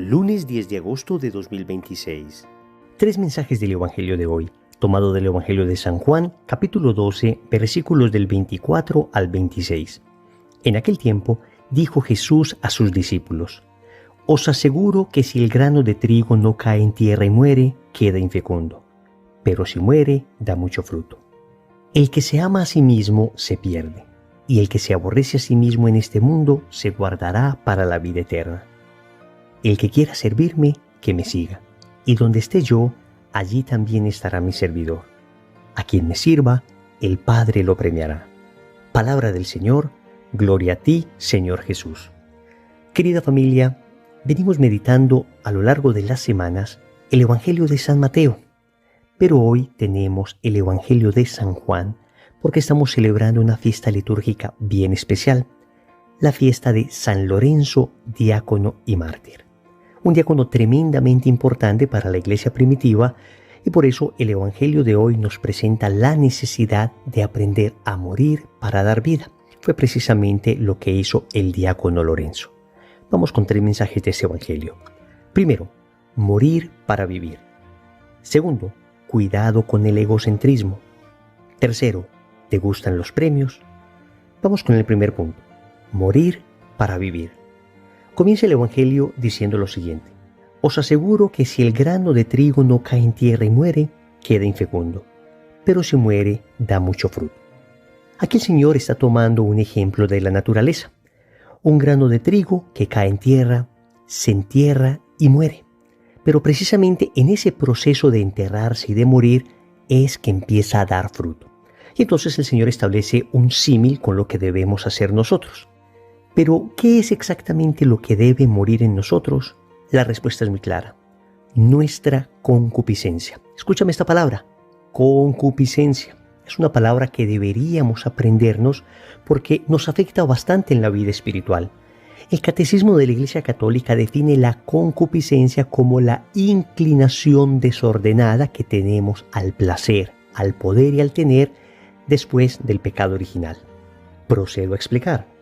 Lunes 10 de agosto de 2026. Tres mensajes del Evangelio de hoy, tomado del Evangelio de San Juan, capítulo 12, versículos del 24 al 26. En aquel tiempo dijo Jesús a sus discípulos: Os aseguro que si el grano de trigo no cae en tierra y muere, queda infecundo, pero si muere, da mucho fruto. El que se ama a sí mismo se pierde, y el que se aborrece a sí mismo en este mundo se guardará para la vida eterna. El que quiera servirme, que me siga, y donde esté yo, allí también estará mi servidor. A quien me sirva, el Padre lo premiará. Palabra del Señor, gloria a ti, Señor Jesús. Querida familia, venimos meditando a lo largo de las semanas el Evangelio de San Mateo, pero hoy tenemos el Evangelio de San Juan porque estamos celebrando una fiesta litúrgica bien especial, la fiesta de San Lorenzo, diácono y mártir. Un diácono tremendamente importante para la iglesia primitiva, y por eso el Evangelio de hoy nos presenta la necesidad de aprender a morir para dar vida. Fue precisamente lo que hizo el diácono Lorenzo. Vamos con tres mensajes de ese Evangelio. Primero, morir para vivir. Segundo, cuidado con el egocentrismo. Tercero, ¿te gustan los premios? Vamos con el primer punto, morir para vivir. Comienza el Evangelio diciendo lo siguiente: Os aseguro que si el grano de trigo no cae en tierra y muere, queda infecundo, pero si muere, da mucho fruto. Aquí el Señor está tomando un ejemplo de la naturaleza. Un grano de trigo que cae en tierra, se entierra y muere. Pero precisamente en ese proceso de enterrarse y de morir es que empieza a dar fruto. Y entonces el Señor establece un símil con lo que debemos hacer nosotros. Pero, ¿qué es exactamente lo que debe morir en nosotros? La respuesta es muy clara: nuestra concupiscencia. Escúchame esta palabra, concupiscencia. Es una palabra que deberíamos aprendernos porque nos afecta bastante en la vida espiritual. El Catecismo de la Iglesia Católica define la concupiscencia como la inclinación desordenada que tenemos al placer, al poder y al tener después del pecado original. Procedo a explicar.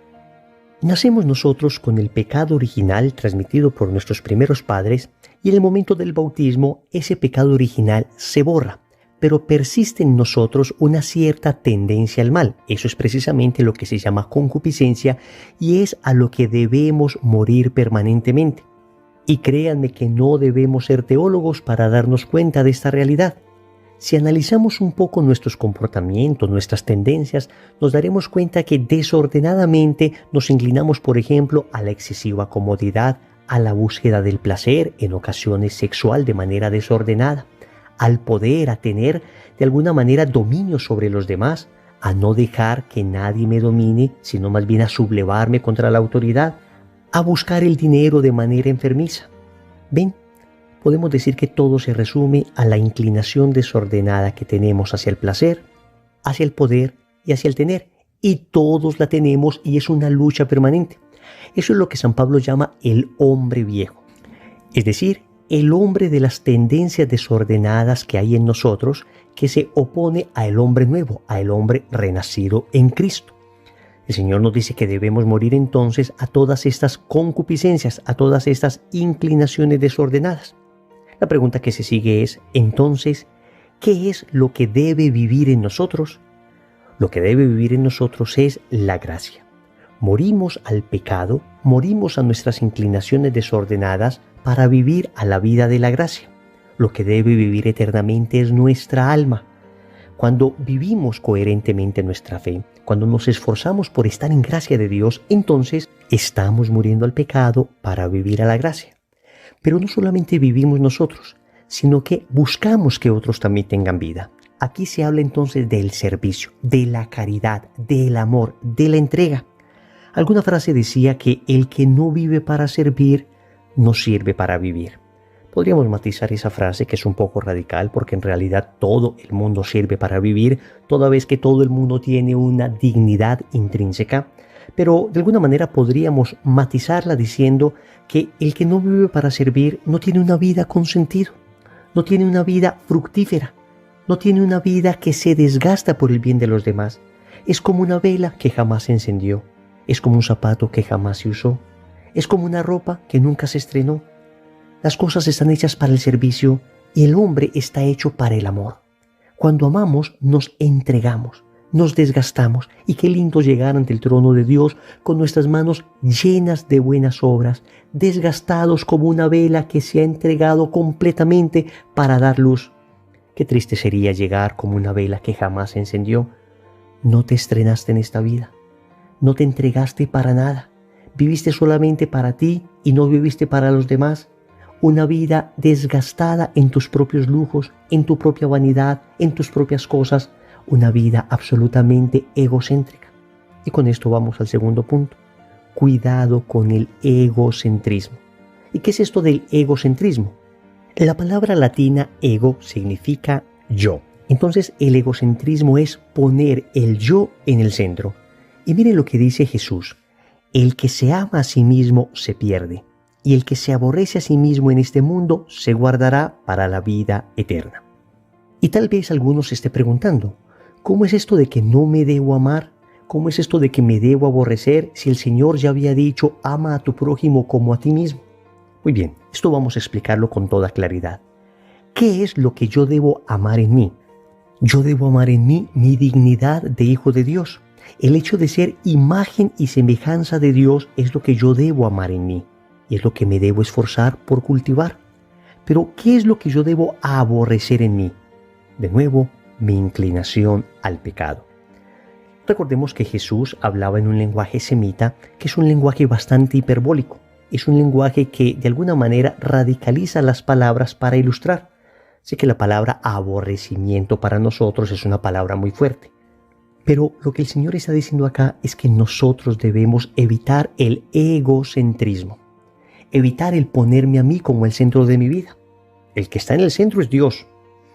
Nacemos nosotros con el pecado original transmitido por nuestros primeros padres y en el momento del bautismo ese pecado original se borra, pero persiste en nosotros una cierta tendencia al mal. Eso es precisamente lo que se llama concupiscencia y es a lo que debemos morir permanentemente. Y créanme que no debemos ser teólogos para darnos cuenta de esta realidad. Si analizamos un poco nuestros comportamientos, nuestras tendencias, nos daremos cuenta que desordenadamente nos inclinamos, por ejemplo, a la excesiva comodidad, a la búsqueda del placer, en ocasiones sexual de manera desordenada, al poder, a tener de alguna manera dominio sobre los demás, a no dejar que nadie me domine, sino más bien a sublevarme contra la autoridad, a buscar el dinero de manera enfermiza. ¿Ven? Podemos decir que todo se resume a la inclinación desordenada que tenemos hacia el placer, hacia el poder y hacia el tener. Y todos la tenemos y es una lucha permanente. Eso es lo que San Pablo llama el hombre viejo. Es decir, el hombre de las tendencias desordenadas que hay en nosotros que se opone al hombre nuevo, al hombre renacido en Cristo. El Señor nos dice que debemos morir entonces a todas estas concupiscencias, a todas estas inclinaciones desordenadas. La pregunta que se sigue es, entonces, ¿qué es lo que debe vivir en nosotros? Lo que debe vivir en nosotros es la gracia. Morimos al pecado, morimos a nuestras inclinaciones desordenadas para vivir a la vida de la gracia. Lo que debe vivir eternamente es nuestra alma. Cuando vivimos coherentemente nuestra fe, cuando nos esforzamos por estar en gracia de Dios, entonces estamos muriendo al pecado para vivir a la gracia. Pero no solamente vivimos nosotros, sino que buscamos que otros también tengan vida. Aquí se habla entonces del servicio, de la caridad, del amor, de la entrega. Alguna frase decía que el que no vive para servir, no sirve para vivir. Podríamos matizar esa frase, que es un poco radical, porque en realidad todo el mundo sirve para vivir, toda vez que todo el mundo tiene una dignidad intrínseca. Pero de alguna manera podríamos matizarla diciendo que el que no vive para servir no tiene una vida con sentido, no tiene una vida fructífera, no tiene una vida que se desgasta por el bien de los demás. Es como una vela que jamás se encendió, es como un zapato que jamás se usó, es como una ropa que nunca se estrenó. Las cosas están hechas para el servicio y el hombre está hecho para el amor. Cuando amamos, nos entregamos, nos desgastamos, y qué lindo llegar ante el trono de Dios con nuestras manos llenas de buenas obras, desgastados como una vela que se ha entregado completamente para dar luz. Qué triste sería llegar como una vela que jamás se encendió. No te estrenaste en esta vida, no te entregaste para nada, viviste solamente para ti y no viviste para los demás. Una vida desgastada en tus propios lujos, en tu propia vanidad, en tus propias cosas, una vida absolutamente egocéntrica. Y con esto vamos al segundo punto. Cuidado con el egocentrismo. ¿Y qué es esto del egocentrismo? La palabra latina ego significa yo. Entonces el egocentrismo es poner el yo en el centro. Y miren lo que dice Jesús: el que se ama a sí mismo se pierde, y el que se aborrece a sí mismo en este mundo se guardará para la vida eterna. Y tal vez alguno se esté preguntando, ¿cómo es esto de que no me debo amar? ¿Cómo es esto de que me debo aborrecer si el Señor ya había dicho, ama a tu prójimo como a ti mismo? Muy bien, esto vamos a explicarlo con toda claridad. ¿Qué es lo que yo debo amar en mí? Yo debo amar en mí mi dignidad de hijo de Dios. El hecho de ser imagen y semejanza de Dios es lo que yo debo amar en mí, y es lo que me debo esforzar por cultivar. Pero, ¿qué es lo que yo debo aborrecer en mí? De nuevo, mi inclinación al pecado. Recordemos que Jesús hablaba en un lenguaje semita, que es un lenguaje bastante hiperbólico. Es un lenguaje que de alguna manera radicaliza las palabras para ilustrar. Sé que la palabra aborrecimiento para nosotros es una palabra muy fuerte. Pero lo que el Señor está diciendo acá es que nosotros debemos evitar el egocentrismo. Evitar el ponerme a mí como el centro de mi vida. El que está en el centro es Dios.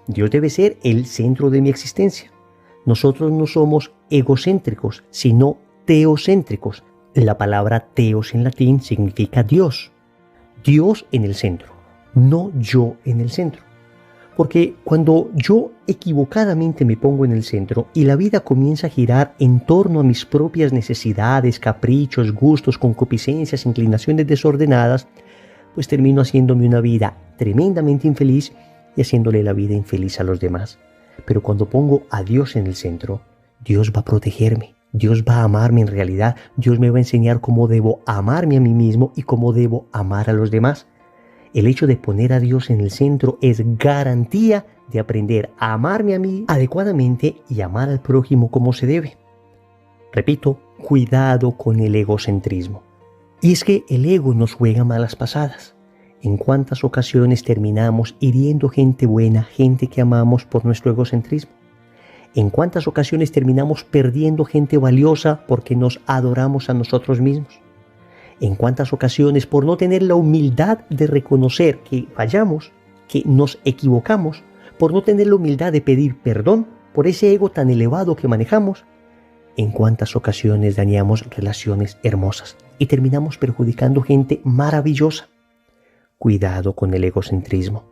Dios debe ser el centro de mi existencia. Nosotros no somos egocéntricos, sino teocéntricos. La palabra teos en latín significa Dios. Dios en el centro, no yo en el centro. Porque cuando yo equivocadamente me pongo en el centro y la vida comienza a girar en torno a mis propias necesidades, caprichos, gustos, concupiscencias, inclinaciones desordenadas, pues termino haciéndome una vida tremendamente infeliz y haciéndole la vida infeliz a los demás. Pero cuando pongo a Dios en el centro, Dios va a protegerme, Dios va a amarme en realidad, Dios me va a enseñar cómo debo amarme a mí mismo y cómo debo amar a los demás. El hecho de poner a Dios en el centro es garantía de aprender a amarme a mí adecuadamente y amar al prójimo como se debe. Repito, cuidado con el egocentrismo. Y es que el ego nos juega malas pasadas. ¿En cuántas ocasiones terminamos hiriendo gente buena, gente que amamos por nuestro egocentrismo? ¿En cuántas ocasiones terminamos perdiendo gente valiosa porque nos adoramos a nosotros mismos? ¿En cuántas ocasiones, por no tener la humildad de reconocer que fallamos, que nos equivocamos, por no tener la humildad de pedir perdón por ese ego tan elevado que manejamos, en cuántas ocasiones dañamos relaciones hermosas y terminamos perjudicando gente maravillosa? Cuidado con el egocentrismo.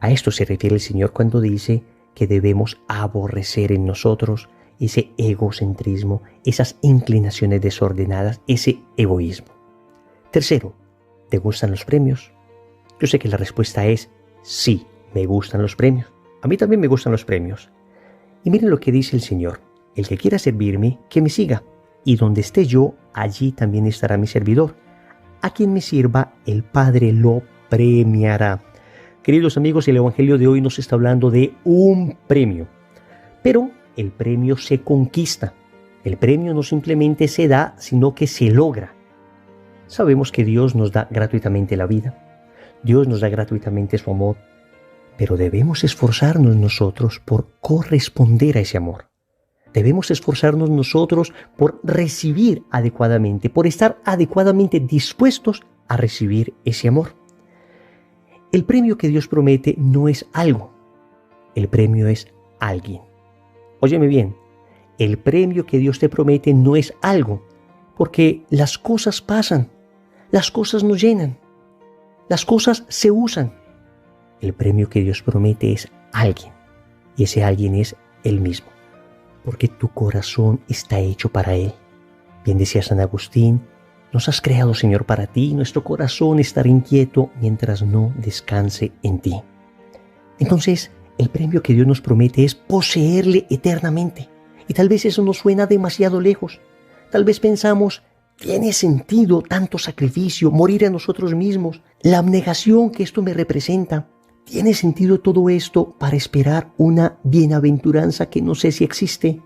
A esto se refiere el Señor cuando dice que debemos aborrecer en nosotros ese egocentrismo, esas inclinaciones desordenadas, ese egoísmo. Tercero, ¿te gustan los premios? Yo sé que la respuesta es sí, me gustan los premios. A mí también me gustan los premios. Y miren lo que dice el Señor: el que quiera servirme, que me siga, y donde esté yo, allí también estará mi servidor. A quien me sirva, el Padre lo premiará. Queridos amigos, el Evangelio de hoy nos está hablando de un premio. Pero el premio se conquista. El premio no simplemente se da, sino que se logra. Sabemos que Dios nos da gratuitamente la vida. Dios nos da gratuitamente su amor. Pero debemos esforzarnos nosotros por corresponder a ese amor. Debemos esforzarnos nosotros por recibir adecuadamente, por estar adecuadamente dispuestos a recibir ese amor. El premio que Dios promete no es algo. El premio es alguien. Óyeme bien, el premio que Dios te promete no es algo, porque las cosas pasan, las cosas nos llenan, las cosas se usan. El premio que Dios promete es alguien, y ese alguien es Él mismo, porque tu corazón está hecho para Él. Bien decía San Agustín, Nos has creado, Señor, para ti, y nuestro corazón estará inquieto mientras no descanse en ti. Entonces, el premio que Dios nos promete es poseerle eternamente. Y tal vez eso nos suena demasiado lejos. Tal vez pensamos, ¿tiene sentido tanto sacrificio, morir a nosotros mismos, la abnegación que esto me representa? ¿Tiene sentido todo esto para esperar una bienaventuranza que no sé si existe?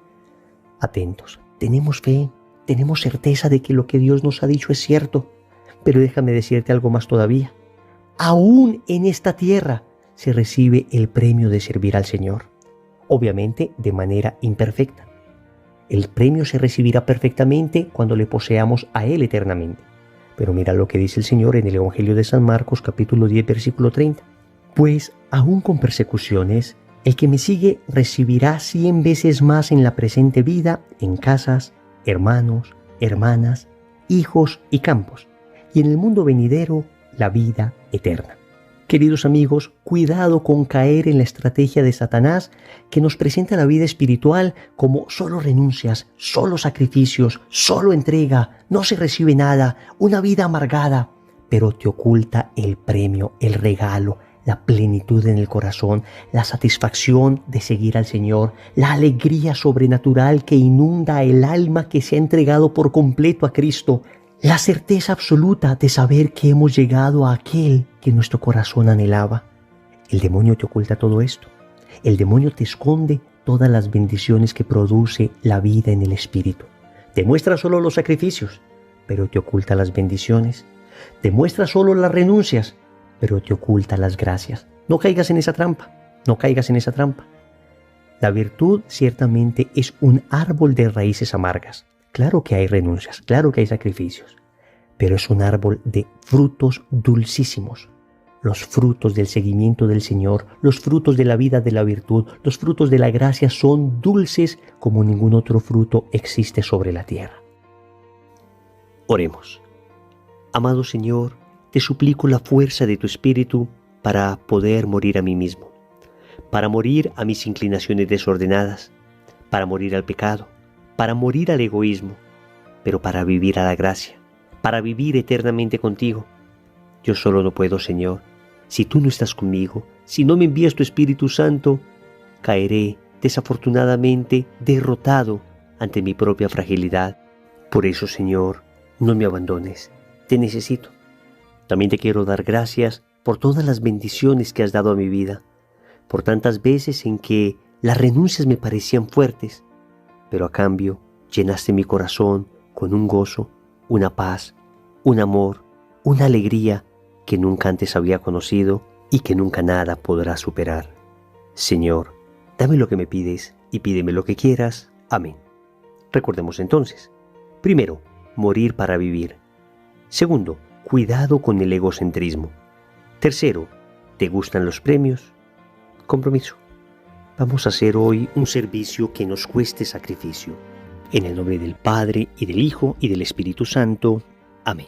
Atentos, tenemos fe, tenemos certeza de que lo que Dios nos ha dicho es cierto. Pero déjame decirte algo más todavía. Aún en esta tierra se recibe el premio de servir al Señor. Obviamente de manera imperfecta. El premio se recibirá perfectamente cuando le poseamos a Él eternamente. Pero mira lo que dice el Señor en el Evangelio de San Marcos, capítulo 10, versículo 30. Pues aún con persecuciones, el que me sigue recibirá 100 veces más en la presente vida, en casas, hermanos, hermanas, hijos y campos, y en el mundo venidero, la vida eterna. Queridos amigos, cuidado con caer en la estrategia de Satanás que nos presenta la vida espiritual como solo renuncias, solo sacrificios, solo entrega, no se recibe nada, una vida amargada, pero te oculta el premio, el regalo, la plenitud en el corazón, la satisfacción de seguir al Señor, la alegría sobrenatural que inunda el alma que se ha entregado por completo a Cristo, la certeza absoluta de saber que hemos llegado a aquel que nuestro corazón anhelaba. El demonio te oculta todo esto. El demonio te esconde todas las bendiciones que produce la vida en el Espíritu. Te muestra solo los sacrificios, pero te oculta las bendiciones. Te muestra solo las renuncias, pero te oculta las gracias. No caigas en esa trampa, no caigas en esa trampa. La virtud ciertamente es un árbol de raíces amargas. Claro que hay renuncias, claro que hay sacrificios, pero es un árbol de frutos dulcísimos. Los frutos del seguimiento del Señor, los frutos de la vida de la virtud, los frutos de la gracia son dulces como ningún otro fruto existe sobre la tierra. Oremos. Amado Señor, te suplico la fuerza de tu Espíritu para poder morir a mí mismo, para morir a mis inclinaciones desordenadas, para morir al pecado, para morir al egoísmo, pero para vivir a la gracia, para vivir eternamente contigo. Yo solo no puedo, Señor. Si tú no estás conmigo, si no me envías tu Espíritu Santo, caeré desafortunadamente derrotado ante mi propia fragilidad. Por eso, Señor, no me abandones. Te necesito. También te quiero dar gracias por todas las bendiciones que has dado a mi vida, por tantas veces en que las renuncias me parecían fuertes, pero a cambio llenaste mi corazón con un gozo, una paz, un amor, una alegría que nunca antes había conocido y que nunca nada podrá superar. Señor, dame lo que me pides y pídeme lo que quieras. Amén. Recordemos entonces. Primero, morir para vivir. Segundo, cuidado con el egocentrismo. Tercero, ¿te gustan los premios? Compromiso. Vamos a hacer hoy un servicio que nos cueste sacrificio. En el nombre del Padre, y del Hijo, y del Espíritu Santo. Amén.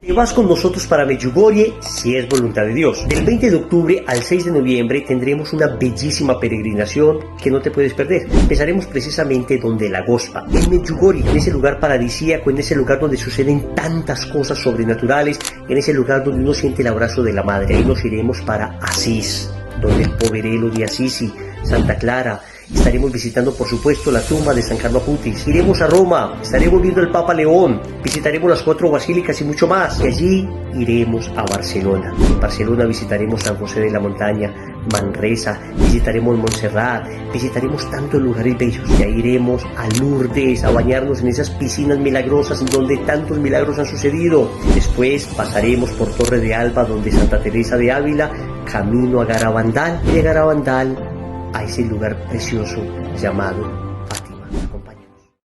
Te vas con nosotros para Medjugorje si es voluntad de Dios. Del 20 de octubre al 6 de noviembre tendremos una bellísima peregrinación que no te puedes perder. Empezaremos precisamente donde la Gospa, en Medjugorje, en ese lugar paradisíaco, en ese lugar donde suceden tantas cosas sobrenaturales, en ese lugar donde uno siente el abrazo de la Madre. Ahí nos iremos para Asís, donde el poverelo de Assisi, Santa Clara. Estaremos visitando, por supuesto, la tumba de San Carlo Acutis. Iremos a Roma, estaremos viendo al Papa León, visitaremos las 4 basílicas y mucho más. Y allí iremos a Barcelona. En Barcelona visitaremos San José de la Montaña, Manresa, visitaremos Montserrat, visitaremos tantos lugares bellos. Y ahí iremos a Lourdes a bañarnos en esas piscinas milagrosas donde tantos milagros han sucedido. Después pasaremos por Torre de Alba, donde Santa Teresa de Ávila, camino a Garabandal, y de Garabandal a ese lugar precioso llamado